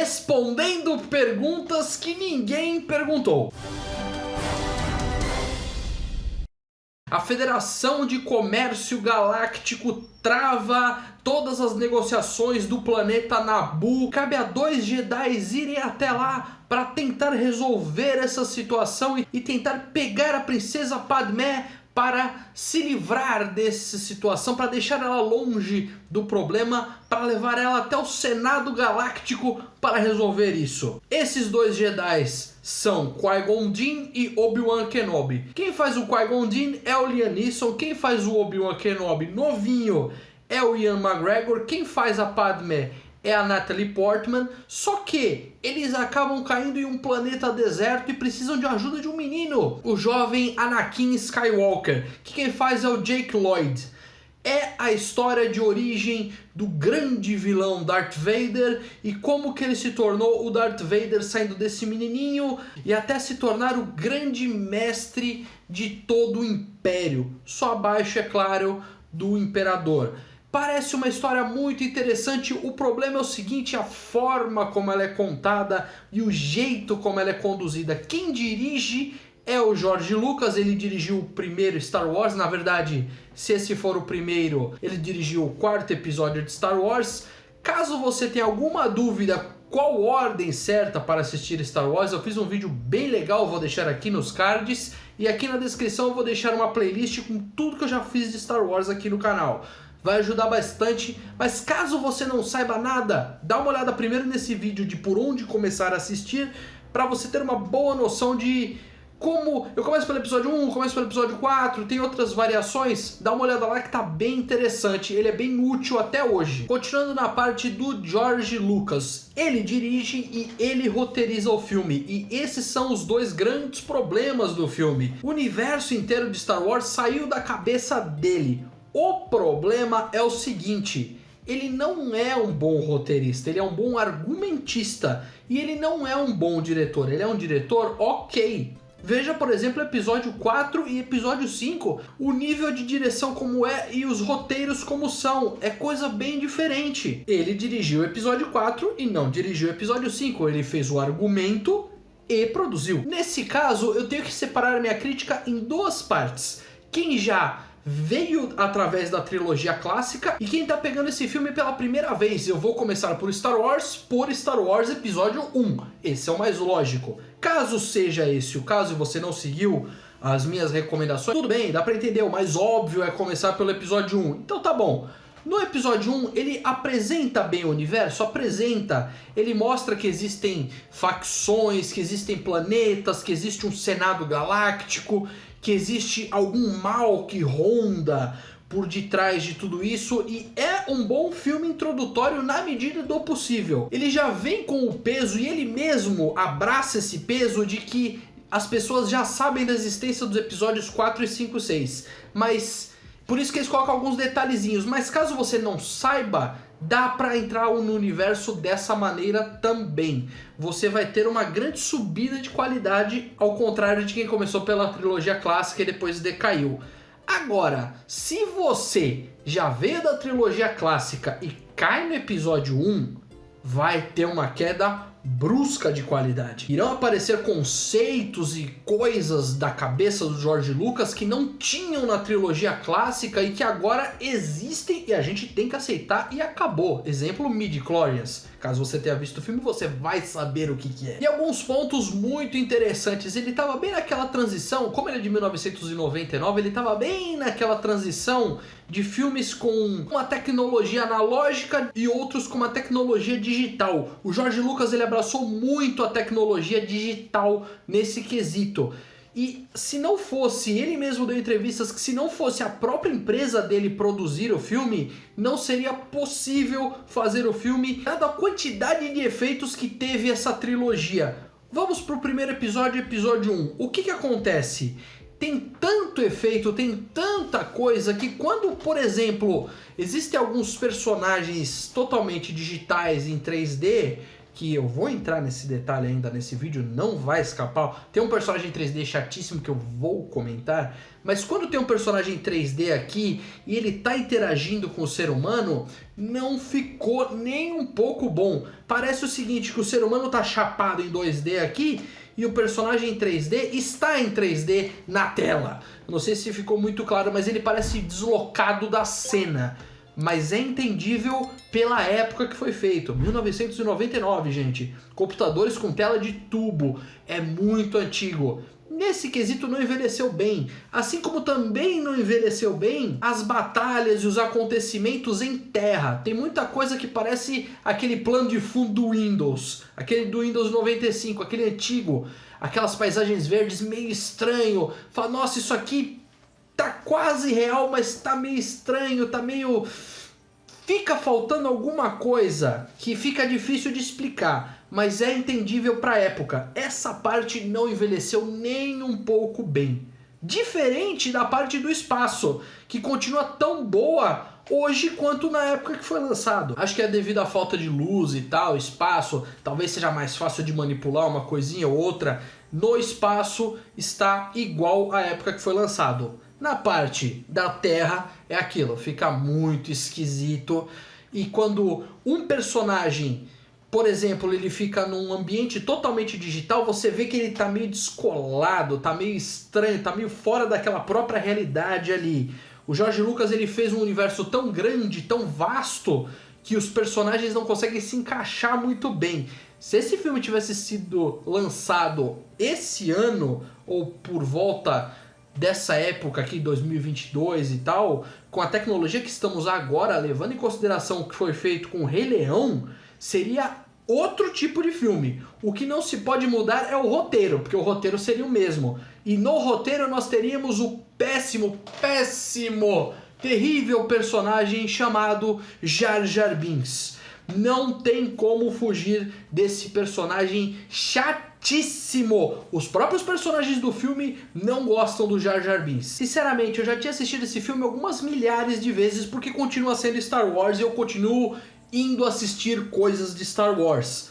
respondendo perguntas que ninguém perguntou. A Federação de Comércio Galáctico trava todas as negociações do planeta Naboo. Cabe a 2 Jedi irem até lá para tentar resolver essa situação e tentar pegar a princesa Padmé para se livrar dessa situação, para deixar ela longe do problema, para levar ela até o Senado Galáctico para resolver isso. Esses 2 Jedi são Qui-Gon Jinn e Obi-Wan Kenobi. Quem faz o Qui-Gon Jinn é o Liam Neeson, quem faz o Obi-Wan Kenobi novinho é o Ian McGregor, quem faz a Padmé é a Natalie Portman, só que eles acabam caindo em um planeta deserto e precisam de ajuda de um menino, o jovem Anakin Skywalker, que quem faz é o Jake Lloyd. É a história de origem do grande vilão Darth Vader e como que ele se tornou o Darth Vader saindo desse menininho e até se tornar o grande mestre de todo o Império, só abaixo, é claro, do Imperador. Parece uma história muito interessante. O problema é o seguinte: a forma como ela é contada e o jeito como ela é conduzida. Quem dirige é o George Lucas, ele dirigiu o primeiro Star Wars. Na verdade, se esse for o primeiro, ele dirigiu o 4º episódio de Star Wars. Caso você tenha alguma dúvida qual ordem certa para assistir Star Wars, eu fiz um vídeo bem legal, vou deixar aqui nos cards. E aqui na descrição eu vou deixar uma playlist com tudo que eu já fiz de Star Wars aqui no canal. Vai ajudar bastante, mas caso você não saiba nada, dá uma olhada primeiro nesse vídeo de por onde começar a assistir, para você ter uma boa noção de como... Eu começo pelo episódio 1, começo pelo episódio 4, tem outras variações, dá uma olhada lá que tá bem interessante, ele é bem útil até hoje. Continuando na parte do George Lucas, ele dirige e ele roteiriza o filme, e esses são os 2 grandes problemas do filme. O universo inteiro de Star Wars saiu da cabeça dele. O problema é o seguinte: ele não é um bom roteirista, ele é um bom argumentista e ele não é um bom diretor, ele é um diretor ok. Veja, por exemplo, episódio 4 e episódio 5, o nível de direção como é e os roteiros como são, é coisa bem diferente. Ele dirigiu o episódio 4 e não dirigiu o episódio 5, ele fez o argumento e produziu. Nesse caso, eu tenho que separar minha crítica em 2 partes. Quem já veio através da trilogia clássica e quem tá pegando esse filme pela primeira vez. Eu vou começar por Star Wars episódio 1. Esse é o mais lógico. Caso seja esse o caso e você não seguiu as minhas recomendações, tudo bem, dá pra entender. O mais óbvio é começar pelo episódio 1. Então tá bom. No episódio 1, ele apresenta bem o universo, ele mostra que existem facções, que existem planetas, que existe um Senado Galáctico, que existe algum mal que ronda por detrás de tudo isso, e é um bom filme introdutório na medida do possível. Ele já vem com o peso, e ele mesmo abraça esse peso de que as pessoas já sabem da existência dos episódios 4, 5 e 6, mas por isso que eles colocam alguns detalhezinhos, mas caso você não saiba, dá pra entrar no universo dessa maneira também. Você vai ter uma grande subida de qualidade, ao contrário de quem começou pela trilogia clássica e depois decaiu. Agora, se você já veio da trilogia clássica e cai no episódio 1, vai ter uma queda brusca de qualidade. Irão aparecer conceitos e coisas da cabeça do George Lucas que não tinham na trilogia clássica e que agora existem e a gente tem que aceitar e acabou. Exemplo, midi-chlorians. Caso você tenha visto o filme, você vai saber o que é. E alguns pontos muito interessantes. Ele estava bem naquela transição, como ele é de 1999, ele estava bem naquela transição de filmes com uma tecnologia analógica e outros com uma tecnologia digital. O George Lucas ele abraçou muito a tecnologia digital nesse quesito. E se não fosse, ele mesmo deu entrevistas que se não fosse a própria empresa dele produzir o filme, não seria possível fazer o filme, dada a quantidade de efeitos que teve essa trilogia. Vamos pro primeiro episódio, episódio 1. O que acontece? Tem tanto efeito, tem tanta coisa que quando, por exemplo, existem alguns personagens totalmente digitais em 3D, que eu vou entrar nesse detalhe ainda nesse vídeo, não vai escapar. Tem um personagem 3D chatíssimo que eu vou comentar, mas quando tem um personagem 3D aqui e ele tá interagindo com o ser humano, não ficou nem um pouco bom. Parece o seguinte, que o ser humano tá chapado em 2D aqui e o personagem em 3D está em 3D na tela. Não sei se ficou muito claro, mas ele parece deslocado da cena. Mas é entendível pela época que foi feito. 1999, gente. Computadores com tela de tubo. É muito antigo. Nesse quesito não envelheceu bem. Assim como também não envelheceu bem as batalhas e os acontecimentos em terra. Tem muita coisa que parece aquele plano de fundo do Windows. Aquele do Windows 95, aquele antigo. Aquelas paisagens verdes meio estranho. Fala, nossa, isso aqui tá quase real, mas tá meio estranho, tá meio... Fica faltando alguma coisa que fica difícil de explicar, mas é entendível pra época. Essa parte não envelheceu nem um pouco bem. Diferente da parte do espaço, que continua tão boa hoje quanto na época que foi lançado. Acho que é devido à falta de luz e tal, espaço, talvez seja mais fácil de manipular uma coisinha ou outra. No espaço está igual à época que foi lançado. Na parte da Terra é aquilo, fica muito esquisito. E quando um personagem, por exemplo, ele fica num ambiente totalmente digital, você vê que ele tá meio descolado, tá meio estranho, tá meio fora daquela própria realidade ali. O George Lucas ele fez um universo tão grande, tão vasto, que os personagens não conseguem se encaixar muito bem. Se esse filme tivesse sido lançado esse ano, ou por volta dessa época aqui, 2022 e tal, com a tecnologia que estamos agora, levando em consideração o que foi feito com o Rei Leão, seria outro tipo de filme. O que não se pode mudar é o roteiro, porque o roteiro seria o mesmo. E no roteiro nós teríamos o péssimo, terrível personagem chamado Jar Jar Binks. Não tem como fugir desse personagem chatíssimo. Os próprios personagens do filme não gostam do Jar Jar Binks. Sinceramente, eu já tinha assistido esse filme algumas milhares de vezes porque continua sendo Star Wars e eu continuo indo assistir coisas de Star Wars.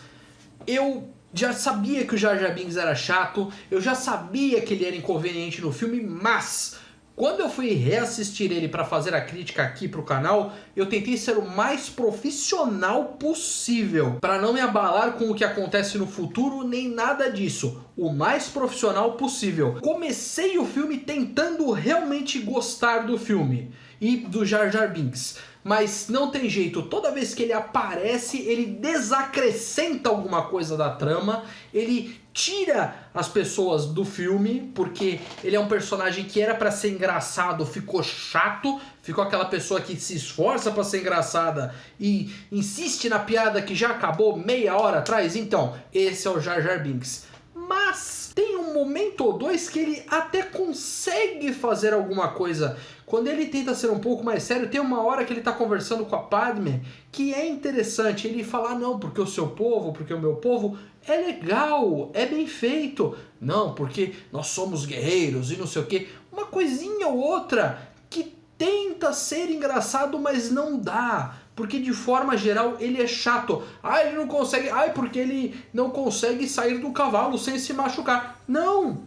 Eu já sabia que o Jar Jar Binks era chato, eu já sabia que ele era inconveniente no filme, mas quando eu fui reassistir ele para fazer a crítica aqui pro canal, eu tentei ser o mais profissional possível, para não me abalar com o que acontece no futuro, nem nada disso. O mais profissional possível. Comecei o filme tentando realmente gostar do filme e do Jar Jar Binks. Mas não tem jeito, toda vez que ele aparece, ele desacrescenta alguma coisa da trama, ele tira as pessoas do filme, porque ele é um personagem que era pra ser engraçado, ficou chato, ficou aquela pessoa que se esforça pra ser engraçada e insiste na piada que já acabou meia hora atrás. Então, esse é o Jar Jar Binks. Mas tem um momento ou dois que ele até consegue fazer alguma coisa. Quando ele tenta ser um pouco mais sério, tem uma hora que ele está conversando com a Padme que é interessante. Ele fala, ah, não, porque o seu povo, porque o meu povo é legal, é bem feito. Não, porque nós somos guerreiros e não sei o quê. Uma coisinha ou outra que tenta ser engraçado, mas não dá. Porque de forma geral ele é chato. Ah, ele não consegue... Ah, porque ele não consegue sair do cavalo sem se machucar. Não!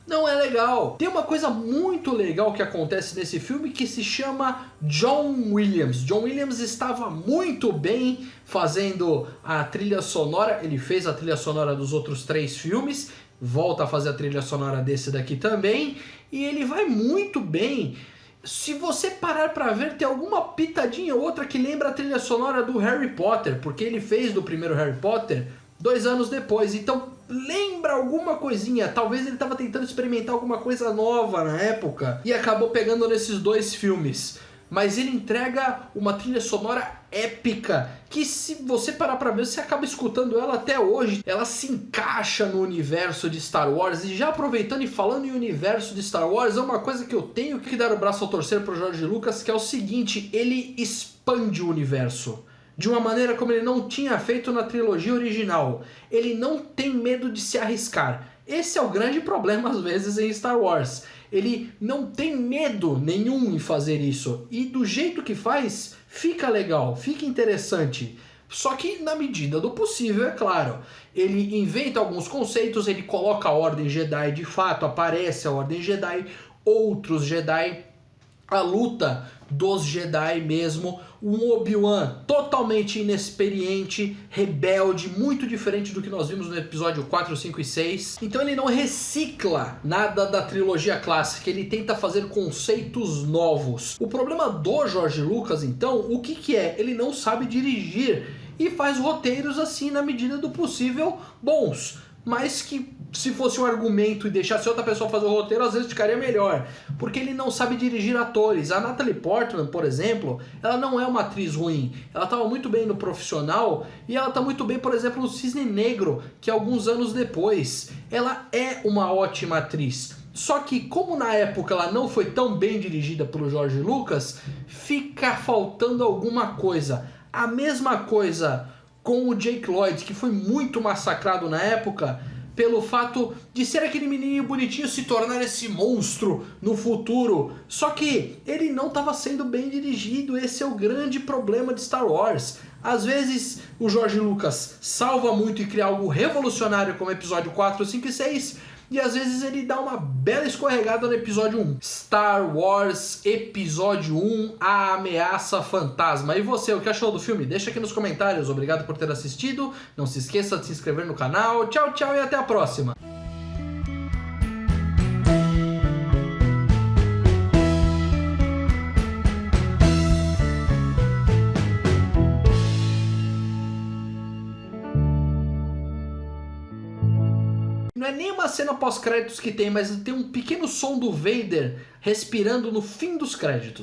Não é legal. Tem uma coisa muito legal que acontece nesse filme que se chama John Williams. John Williams estava muito bem fazendo a trilha sonora. Ele fez a trilha sonora dos outros 3 filmes. Volta a fazer a trilha sonora desse daqui também. E ele vai muito bem. Se você parar pra ver, tem alguma pitadinha ou outra que lembra a trilha sonora do Harry Potter, porque ele fez do primeiro Harry Potter 2 anos depois, então lembra alguma coisinha. Talvez ele estava tentando experimentar alguma coisa nova na época e acabou pegando nesses 2 filmes. Mas ele entrega uma trilha sonora épica, que se você parar pra ver, você acaba escutando ela até hoje. Ela se encaixa no universo de Star Wars. E já aproveitando e falando em universo de Star Wars, é uma coisa que eu tenho que dar o braço ao torcer pro George Lucas, que é o seguinte: ele expande o universo de uma maneira como ele não tinha feito na trilogia original. Ele não tem medo de se arriscar. Esse é o grande problema às vezes em Star Wars. Ele não tem medo nenhum em fazer isso. E do jeito que faz, fica legal, fica interessante. Só que na medida do possível, é claro. Ele inventa alguns conceitos, ele coloca a Ordem Jedi de fato, aparece a Ordem Jedi, outros Jedi, a luta dos Jedi mesmo, um Obi-Wan totalmente inexperiente, rebelde, muito diferente do que nós vimos no episódio 4, 5 e 6. Então ele não recicla nada da trilogia clássica, ele tenta fazer conceitos novos. O problema do George Lucas, então, o que é? Ele não sabe dirigir e faz roteiros assim, na medida do possível, bons, mas que se fosse um argumento e deixasse outra pessoa fazer o roteiro, às vezes ficaria melhor, porque ele não sabe dirigir atores. A Natalie Portman, por exemplo, ela não é uma atriz ruim, ela estava muito bem no Profissional e ela está muito bem, por exemplo, no Cisne Negro, que alguns anos depois, ela é uma ótima atriz. Só que como na época ela não foi tão bem dirigida pelo George Lucas, fica faltando alguma coisa. A mesma coisa com o Jake Lloyd, que foi muito massacrado na época pelo fato de ser aquele menininho bonitinho se tornar esse monstro no futuro. Só que ele não estava sendo bem dirigido, esse é o grande problema de Star Wars. Às vezes o George Lucas salva muito e cria algo revolucionário como episódio 4, 5 e 6, e às vezes ele dá uma bela escorregada no episódio 1. Star Wars Episódio 1, A Ameaça Fantasma. E você, o que achou do filme? Deixa aqui nos comentários. Obrigado por ter assistido. Não se esqueça de se inscrever no canal. Tchau, tchau e até a próxima. Não é nem uma cena pós-créditos que tem, mas tem um pequeno som do Vader respirando no fim dos créditos.